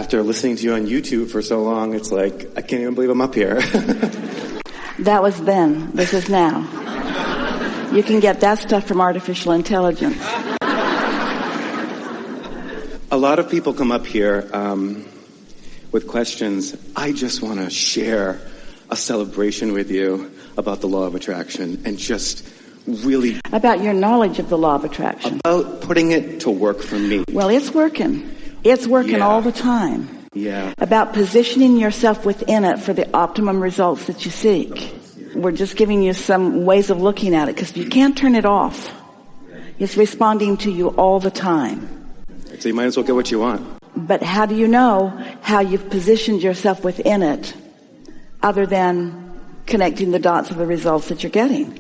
after listening to you on YouTube for so long, it's like, I can't even believe I'm up here. That was then. This is now. You can get that stuff from artificial intelligence. A lot of people come up here with questions. I just want to share a celebration with you about the law of attraction and just really... About your knowledge of the law of attraction. About putting it to work for me. Well, it's working. It's working all the time. Yeah. About positioning yourself within it for the optimum results that you seek. We're just giving you some ways of looking at it because you can't turn it off. It's responding to you all the time. So you might as well get what you want. But how do you know how you've positioned yourself within it other than connecting the dots of the results that you're getting?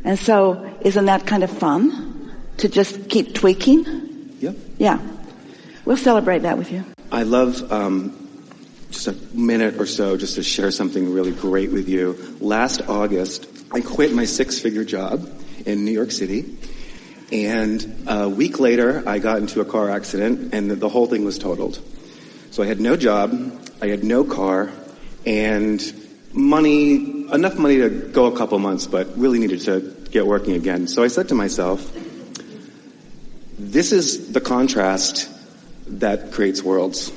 And so isn't that kind of fun to just keep tweaking? Yep. Yeah. We'll celebrate that with you. I love just a minute or so just to share something really great with you. Last August, I quit my 6-figure job in New York City. And a week later, I got into a car accident, and the whole thing was totaled. So I had no job, I had no car, and enough money to go a couple months, but really needed to get working again. So I said to myself, this is the contrast that creates worlds.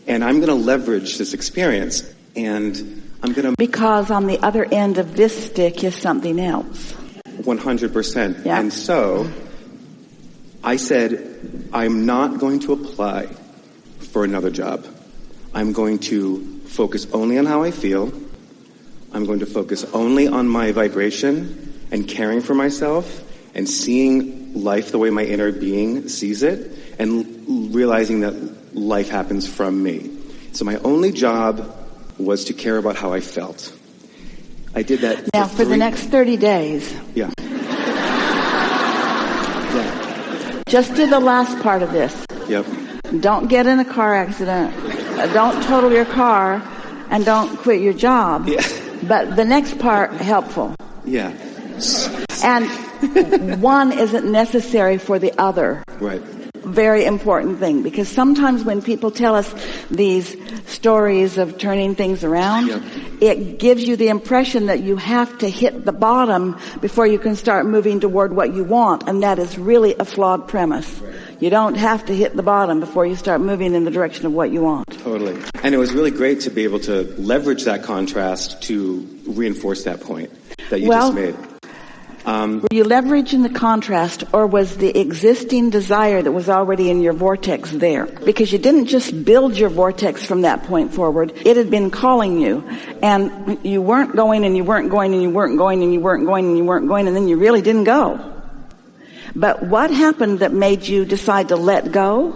And I'm going to leverage this experience, and I'm going to... Because on the other end of this stick is something else. 100%. Yeah. And so I said, I'm not going to apply for another job. I'm going to focus only on how I feel. I'm going to focus only on my vibration and caring for myself and seeing life the way my inner being sees it and realizing that life happens from me. So my only job was to care about how I felt. I did that now for the next 30 days. Yeah. Just do the last part of this. Yep. Don't get in a car accident. Don't total your car, and don't quit your job. Yeah. But the next part, helpful. Yeah. And one isn't necessary for the other. Right. Very important thing, because sometimes when people tell us these stories of turning things around, it gives you the impression that you have to hit the bottom before you can start moving toward what you want, and that is really a flawed premise. You don't have to hit the bottom before you start moving in the direction of what you want. Totally. And it was really great to be able to leverage that contrast to reinforce that point that you just made. Were you leveraging the contrast, or was the existing desire that was already in your vortex there? Because you didn't just build your vortex from that point forward. It had been calling you, and you weren't going, and you weren't going, and you weren't going, and you weren't going, and you weren't going, and then you really didn't go. But what happened that made you decide to let go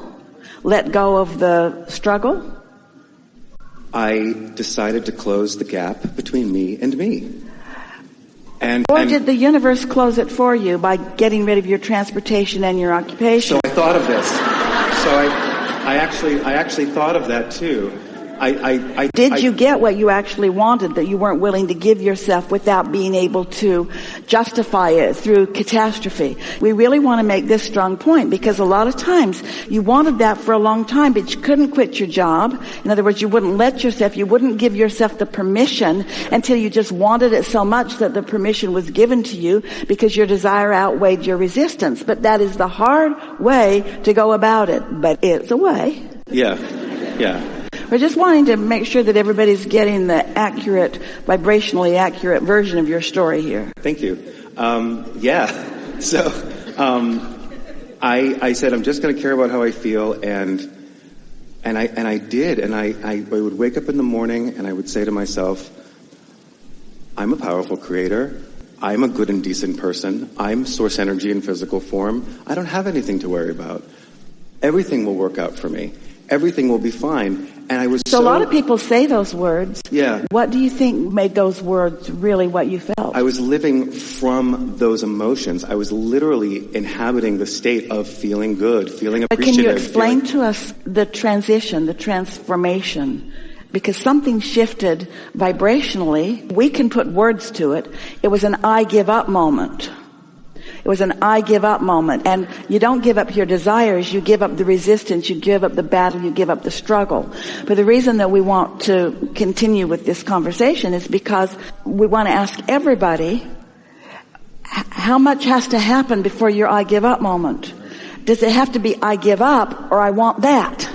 of the struggle? I decided to close the gap between me and me. Or did the universe close it for you by getting rid of your transportation and your occupation? So I thought of this. So I actually thought of that too. Did you get what you actually wanted that you weren't willing to give yourself without being able to justify it through catastrophe? We really want to make this strong point, because a lot of times you wanted that for a long time, but you couldn't quit your job. In other words, you wouldn't give yourself the permission until you just wanted it so much that the permission was given to you because your desire outweighed your resistance. But that is the hard way to go about it. But it's a way. Yeah. We're just wanting to make sure that everybody's getting the vibrationally accurate version of your story here. Thank you. So, I said, I'm just going to care about how I feel, and I did, and I would wake up in the morning and I would say to myself, I'm a powerful creator. I'm a good and decent person. I'm source energy in physical form. I don't have anything to worry about. Everything will work out for me. Everything will be fine. And I was so a lot of people say those words. Yeah. What do you think made those words really what you felt? I was living from those emotions. I was literally inhabiting the state of feeling good, feeling appreciative. But can you explain to us the transition, the transformation? Because something shifted vibrationally. We can put words to it. It was an I give up moment. It was an I give up moment. And you don't give up your desires, you give up the resistance, you give up the battle, you give up the struggle. But the reason that we want to continue with this conversation is because we want to ask everybody, how much has to happen before your I give up moment? Does it have to be I give up or I want that?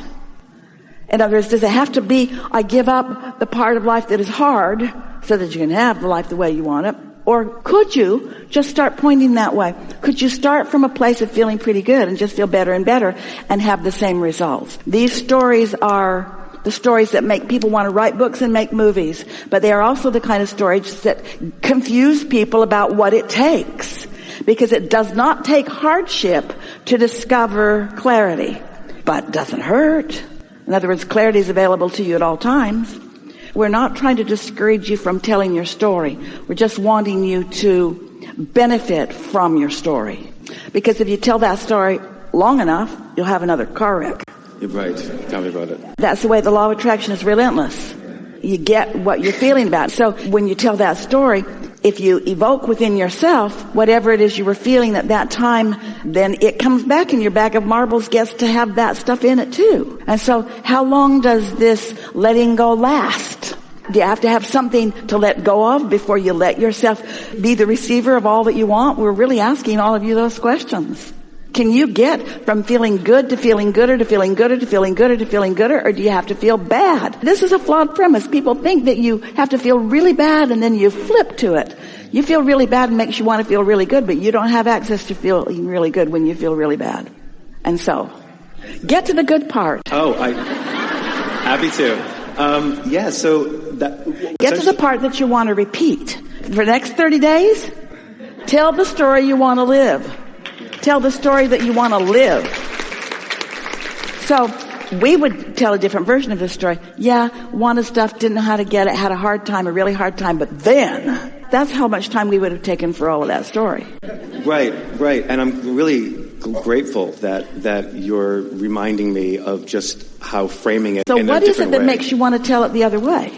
In other words, does it have to be I give up the part of life that is hard so that you can have the life the way you want it? Or could you just start pointing that way? Could you start from a place of feeling pretty good and just feel better and better and have the same results? These stories are the stories that make people want to write books and make movies, but they are also the kind of stories that confuse people about what it takes, because it does not take hardship to discover clarity, but it doesn't hurt. In other words, clarity is available to you at all times. We're not trying to discourage you from telling your story. We're just wanting you to benefit from your story. Because if you tell that story long enough, you'll have another car wreck. You're right. Tell me about it. That's the way the law of attraction is relentless. You get what you're feeling about. So when you tell that story, if you evoke within yourself whatever it is you were feeling at that time, then it comes back and your bag of marbles gets to have that stuff in it too. And so how long does this letting go last? Do you have to have something to let go of before you let yourself be the receiver of all that you want? We're really asking all of you those questions. Can you get from feeling good to feeling gooder to feeling gooder to feeling gooder to feeling gooder, or do you have to feel bad? This is a flawed premise. People think that you have to feel really bad and then you flip to it. You feel really bad and makes you want to feel really good, but you don't have access to feeling really good when you feel really bad. And so, get to the good part. Happy to. Get to the part that you want to repeat. For the next 30 days, tell the story you want to live. Tell the story that you want to live. So we would tell a different version of this story. Yeah, wanted stuff, didn't know how to get it, had a hard time, a really hard time, but then that's how much time we would have taken for all of that story. Right. And I'm really grateful that you're reminding me of just how framing it in a different way. So what is it that makes you want to tell it the other way?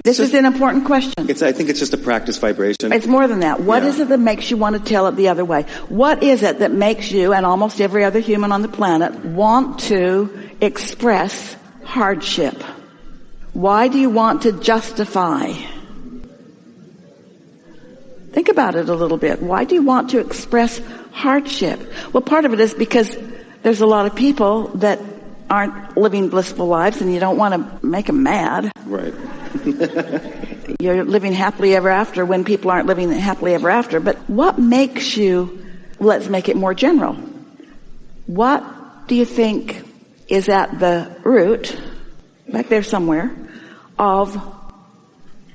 This is an important question. I think it's just a practice vibration. It's more than that. What is it that makes you want to tell it the other way? What is it that makes you, and almost every other human on the planet, want to express hardship? Why do you want to justify? Think about it a little bit. Why do you want to express hardship? Well, part of it is because there's a lot of people that aren't living blissful lives, and you don't want to make them mad. Right. You're living happily ever after when people aren't living happily ever after. But what makes you, let's make it more general. What do you think is at the root, back there somewhere, of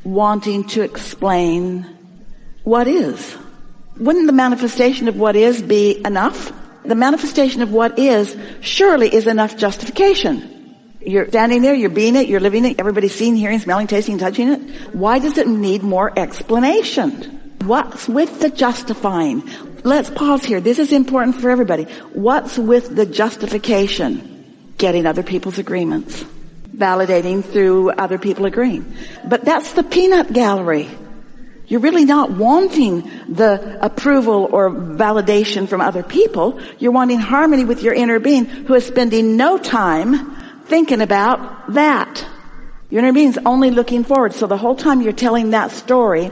wanting to explain what is? Wouldn't the manifestation of what is be enough? The manifestation of what is surely is enough justification. You're standing there, you're being it, you're living it, everybody's seeing, hearing, smelling, tasting, touching it. Why does it need more explanation? What's with the justifying? Let's pause here. This is important for everybody. What's with the justification? Getting other people's agreements. Validating through other people agreeing. But that's the peanut gallery. You're really not wanting the approval or validation from other people. You're wanting harmony with your inner being, who is spending no time thinking about that. Your inner being's only looking forward. So the whole time you're telling that story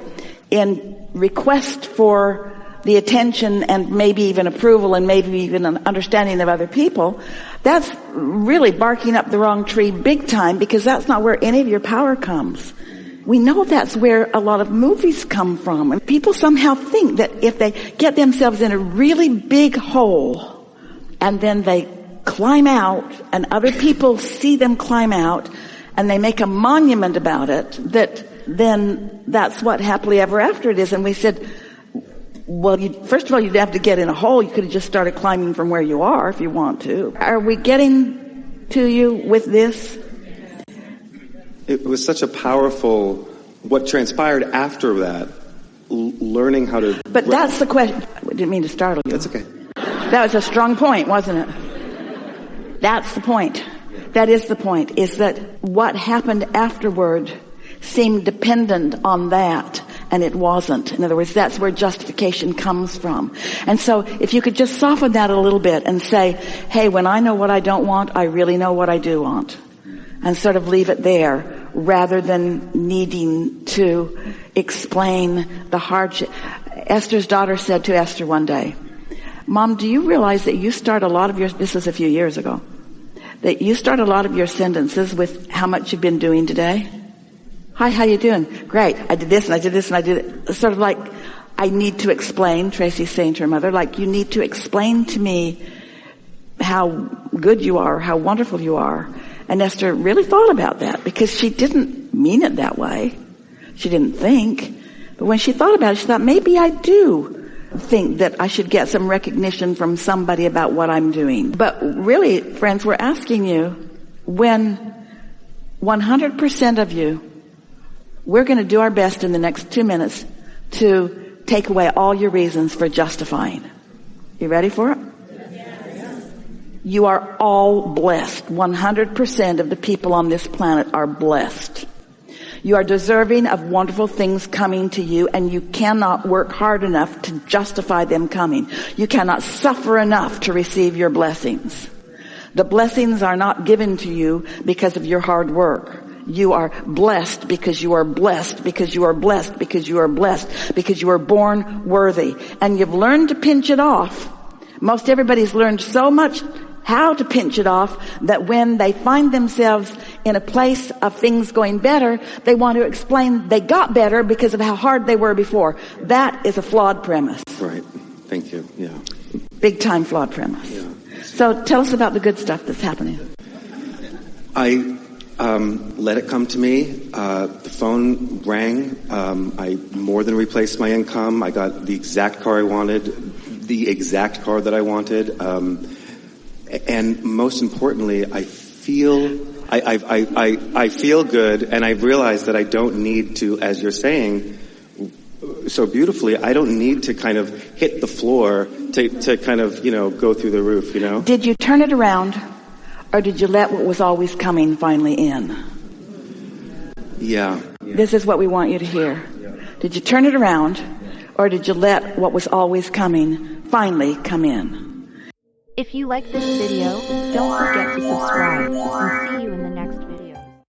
in request for the attention and maybe even approval and maybe even an understanding of other people, that's really barking up the wrong tree big time, because that's not where any of your power comes. We know that's where a lot of movies come from. And people somehow think that if they get themselves in a really big hole and then they climb out and other people see them climb out and they make a monument about it, that then that's what happily ever after it is. And we said, well, first of all, you'd have to get in a hole. You could have just started climbing from where you are if you want to. Are we getting to you with this? It was such a powerful, what transpired after that, learning how to... But that's the question. I didn't mean to startle you. That's okay. That was a strong point, wasn't it? That's the point. That is the point, is that what happened afterward seemed dependent on that. and it wasn't. In other words, that's where justification comes from. And so if you could just soften that a little bit and say, hey, when I know what I don't want, I really know what I do want. And sort of leave it there rather than needing to explain the hardship. Esther's daughter said to Esther one day, Mom, do you realize that you start a lot of your, this was a few years ago, that you start a lot of your sentences with how much you've been doing today? Hi, how you doing? Great. I did this and I did this and I did it. Sort of like, I need to explain, Tracy's saying to her mother, like, you need to explain to me how good you are, how wonderful you are. And Esther really thought about that because she didn't mean it that way. She didn't think. But when she thought about it, she thought, maybe I do think that I should get some recognition from somebody about what I'm doing. But really, friends, we're asking you, when 100% of you, we're going to do our best in the next 2 minutes to take away all your reasons for justifying. You ready for it? Yes. You are all blessed. 100% of the people on this planet are blessed. You are deserving of wonderful things coming to you, and you cannot work hard enough to justify them coming. You cannot suffer enough to receive your blessings. The blessings are not given to you because of your hard work. You are blessed because you are blessed, because you are blessed, because you are blessed, because you are born worthy. And you've learned to pinch it off. Most everybody's learned so much how to pinch it off that when they find themselves in a place of things going better, they want to explain they got better because of how hard they were before. That is a flawed premise. Right. Thank you. Yeah. Big time flawed premise. Yeah. So tell us about the good stuff that's happening. I let it come to me. The phone rang. I more than replaced my income. I got the exact car I wanted, the exact car that I wanted. And most importantly, I feel good, and I've realized that I don't need to, as you're saying so beautifully, I don't need to kind of hit the floor to kind of, go through the roof, Did you turn it around, or did you let what was always coming finally in? Yeah. This is what we want you to hear. Did you turn it around, or did you let what was always coming finally come in? If you like this video, don't forget to subscribe, and see you in the